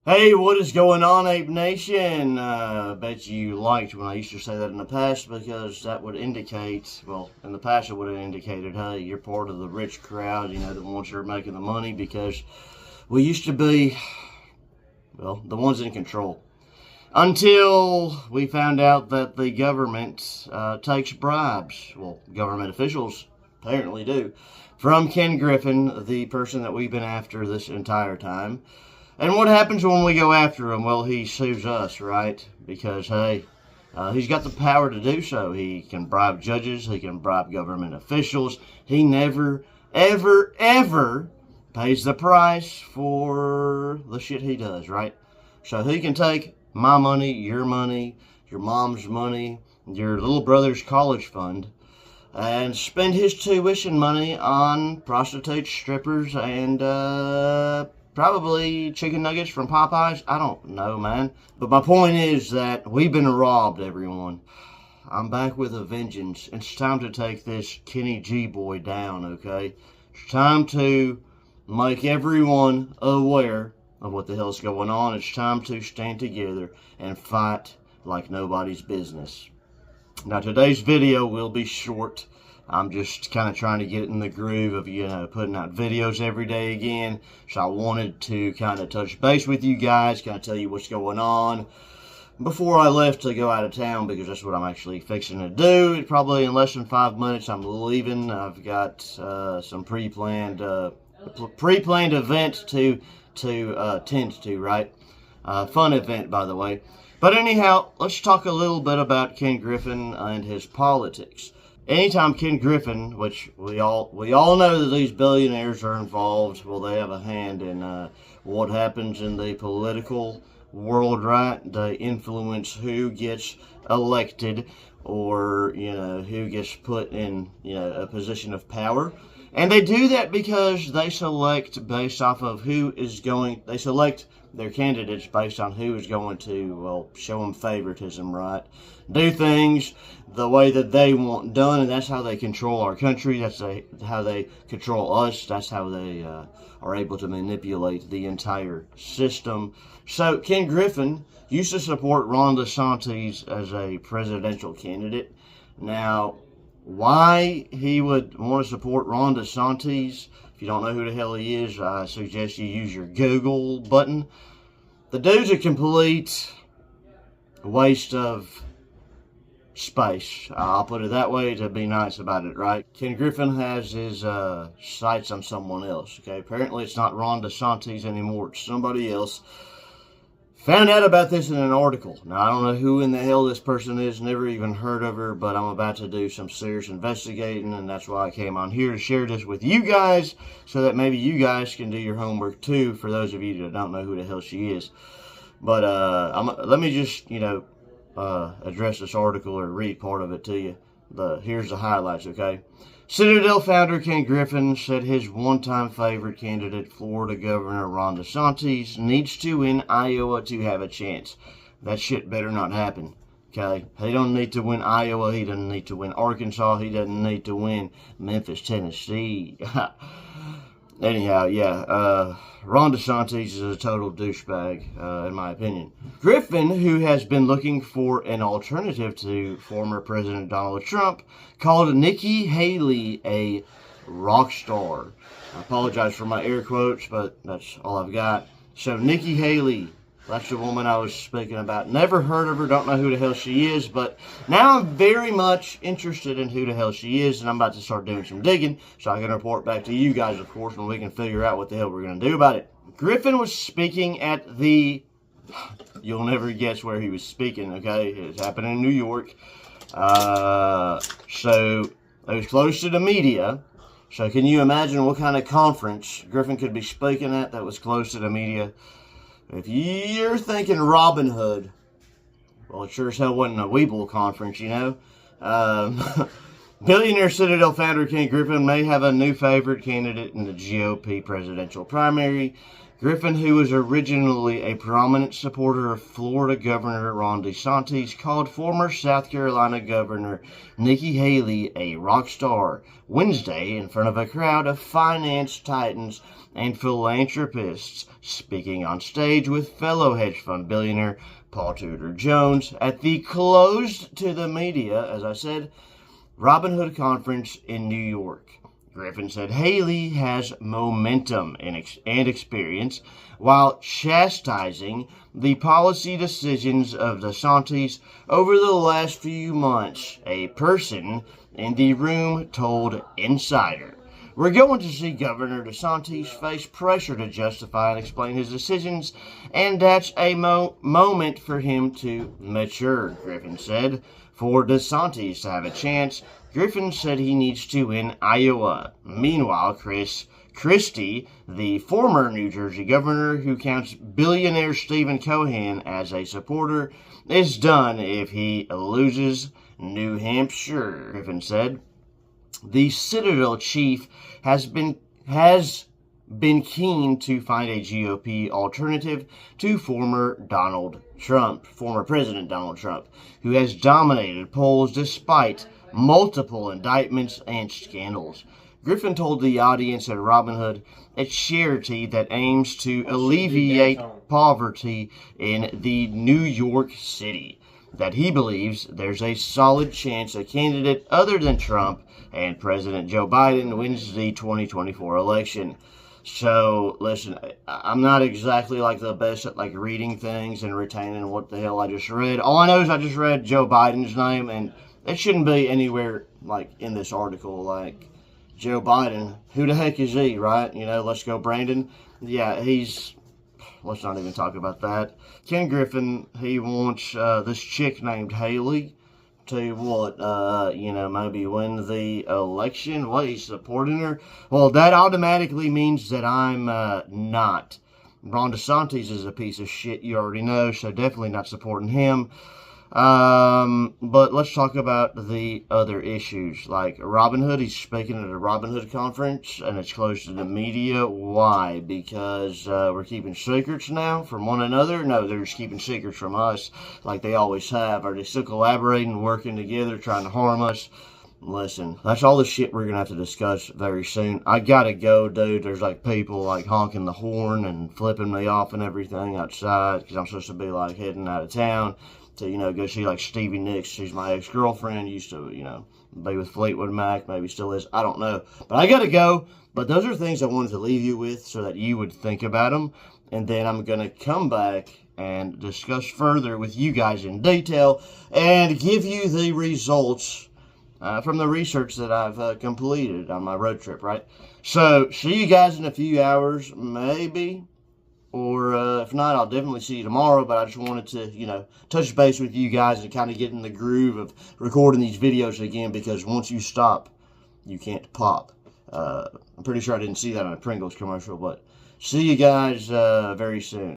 Hey, what is going on, Ape Nation? Bet you liked when I used to say that in the past because that would indicate, well, in the past it would have indicated, hey, you're part of the rich crowd, the ones that are making the money because we used to be, well, the ones in control. Until we found out that the government takes bribes. Well, government officials apparently do. From Ken Griffin, the person that we've been after this entire time. And what happens when we go after him? Well, he sues us, right? Because, hey, he's got the power to do so. He can bribe judges. He can bribe government officials. He never, ever, ever pays the price for the shit he does, right? So he can take my money, your mom's money, your little brother's college fund, and spend his tuition money on prostitutes, strippers, and probably chicken nuggets from Popeyes. I don't know, man. But my point is that we've been robbed, everyone. I'm back with a vengeance. It's time to take this Kenny G boy down, okay? It's time to make everyone aware of what the hell's going on. It's time to stand together and fight like nobody's business. Now, today's video will be short. I'm just kind of trying to get in the groove of, putting out videos every day again. So I wanted to kind of touch base with you guys, kind of tell you what's going on before I left to go out of town, because that's what I'm actually fixing to do. Probably in less than 5 minutes, I'm leaving. I've got some pre-planned event to tend to, right? Fun event, by the way. But anyhow, let's talk a little bit about Ken Griffin and his politics. Anytime Ken Griffin, which we all know that these billionaires are involved, well, they have a hand in what happens in the political world, right? They influence who gets elected or, who gets put in, a position of power. And they do that because they select based off of they select their candidates based on who is going to, well, show them favoritism, right? Do things the way that they want done, and that's how they control our country. That's how they control us. That's how they are able to manipulate the entire system. So Ken Griffin used to support Ron DeSantis as a presidential candidate. Now, why he would want to support Ron DeSantis, if you don't know who the hell he is, I suggest you use your Google button. The dude's a complete waste of space. I'll put it that way to be nice about it, right? Ken Griffin has his sights on someone else, okay? Apparently it's not Ron DeSantis anymore. It's somebody else. Found out about this in an article. Now, I don't know who in the hell this person is, never even heard of her, but I'm about to do some serious investigating, and that's why I came on here to share this with you guys, so that maybe you guys can do your homework too, for those of you that don't know who the hell she is. But let me just, address this article or read part of it to you. Here's the highlights, okay? Citadel founder Ken Griffin said his one-time favorite candidate, Florida Governor Ron DeSantis, needs to win Iowa to have a chance. That shit better not happen, okay? He don't need to win Iowa. He doesn't need to win Arkansas. He doesn't need to win Memphis, Tennessee. Anyhow, yeah, Ron DeSantis is a total douchebag, in my opinion. Griffin, who has been looking for an alternative to former President Donald Trump, called Nikki Haley a rock star. I apologize for my air quotes, but that's all I've got. So Nikki Haley, that's the woman I was speaking about. Never heard of her, don't know who the hell she is, but now I'm very much interested in who the hell she is, and I'm about to start doing some digging, so I can report back to you guys, of course, when we can figure out what the hell we're going to do about it. Griffin was speaking at you'll never guess where he was speaking, okay? It's happening in New York. So it was close to the media. So can you imagine what kind of conference Griffin could be speaking at that was close to the media? If you're thinking Robin Hood, well, it sure as hell wasn't a Weeble conference, Billionaire Citadel founder Ken Griffin may have a new favorite candidate in the GOP presidential primary. Griffin, who was originally a prominent supporter of Florida Governor Ron DeSantis, called former South Carolina Governor Nikki Haley a rock star Wednesday in front of a crowd of finance titans and philanthropists, speaking on stage with fellow hedge fund billionaire Paul Tudor Jones at the closed to the media, as I said, Robinhood Conference in New York. Griffin said Haley has momentum and experience while chastising the policy decisions of DeSantis over the last few months, a person in the room told Insider. We're going to see Governor DeSantis face pressure to justify and explain his decisions, and that's a moment for him to mature, Griffin said. For DeSantis to have a chance, Griffin said he needs to win Iowa. Meanwhile, Christie, the former New Jersey governor who counts billionaire Stephen Cohen as a supporter, is done if he loses New Hampshire, Griffin said. The Citadel chief has been keen to find a GOP alternative to former President Donald Trump, who has dominated polls despite multiple indictments and scandals. Griffin told the audience at Robinhood, a charity that aims to alleviate poverty in the New York City, that he believes there's a solid chance a candidate other than Trump and President Joe Biden wins the 2024 election. So, listen, I'm not exactly like the best at like reading things and retaining what the hell I just read. All I know is I just read Joe Biden's name, and it shouldn't be anywhere like in this article. Like, Joe Biden, who the heck is he, right? You know, let's go Brandon. Yeah, let's not even talk about that. Ken Griffin, he wants this chick named Haley to maybe win the election. What, he's supporting her? Well, that automatically means that I'm not. Ron DeSantis is a piece of shit, you already know, so definitely not supporting him. But let's talk about the other issues. Like Robinhood, he's speaking at a Robinhood conference, and it's closed to the media. Why? Because we're keeping secrets now from one another? No, they're just keeping secrets from us, like they always have. Are they still collaborating, working together, trying to harm us? Listen, that's all the shit we're gonna have to discuss very soon. I gotta go, dude. There's like people like honking the horn and flipping me off and everything outside because I'm supposed to be like heading out of town to, go see like Stevie Nicks. She's my ex-girlfriend, used to, be with Fleetwood Mac, maybe still is, I don't know. But I gotta go. But those are things I wanted to leave you with so that you would think about them. And then I'm gonna come back and discuss further with you guys in detail and give you the results from the research that I've completed on my road trip, right? So, see you guys in a few hours, maybe. Or if not, I'll definitely see you tomorrow. But I just wanted to, touch base with you guys and kind of get in the groove of recording these videos again. Because once you stop, you can't pop. I'm pretty sure I didn't see that on a Pringles commercial. But see you guys very soon.